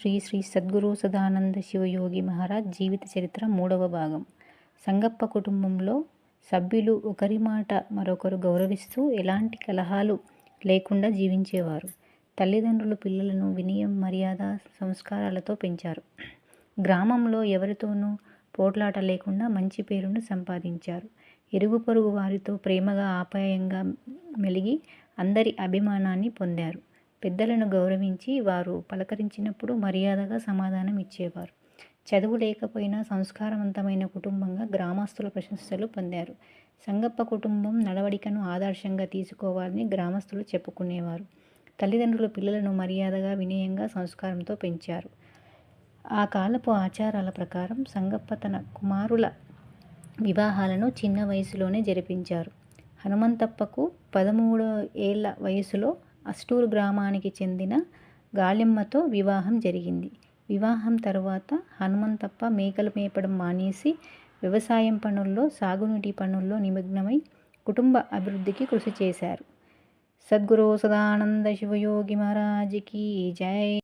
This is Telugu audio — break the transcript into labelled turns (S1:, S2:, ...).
S1: శ్రీ శ్రీ సద్గురు సదానంద శివయోగి మహారాజ్ జీవిత చరిత్ర 3వ భాగం. సంగప్ప కుటుంబంలో సభ్యులు ఒకరి మాట మరొకరు గౌరవిస్తూ ఎలాంటి కలహాలు లేకుండా జీవించేవారు. తల్లిదండ్రులు పిల్లలను వినయం, మర్యాద, సంస్కారాలతో పెంచారు. గ్రామంలో ఎవరితోనూ పోట్లాట లేకుండా మంచి పేరును సంపాదించారు. ఇరుగు పొరుగు వారితో ప్రేమగా, ఆప్యాయంగా మెలిగి అందరి అభిమానాన్ని పొందారు. పెద్దలను గౌరవించి వారు పలకరించినప్పుడు మర్యాదగా సమాధానం ఇచ్చేవారు. చదువు లేకపోయినా సంస్కారవంతమైన కుటుంబంగా గ్రామస్తుల ప్రశంసలు పొందారు. సంగప్ప కుటుంబం నడవడికను ఆదర్శంగా తీసుకోవాలని గ్రామస్తులు చెప్పుకునేవారు. తల్లిదండ్రులు పిల్లలను మర్యాదగా, వినయంగా, సంస్కారంతో పెంచారు. ఆ కాలపు ఆచారాల ప్రకారం సంగప్ప తన కుమారుల వివాహాలను చిన్న వయసులోనే జరిపించారు. హనుమంతప్పకు 13 ఏళ్ల వయసులో అస్టూరు గ్రామానికి చెందిన గాలెమ్మతో వివాహం జరిగింది. వివాహం తరువాత హనుమంతప్ప మేకలు మేపడం మానేసి వ్యవసాయం పనుల్లో, సాగునీటి పనుల్లో నిమగ్నమై కుటుంబ అభివృద్ధికి కృషి చేశారు. సద్గురు సదానంద శివయోగి మహారాజ్కి జై.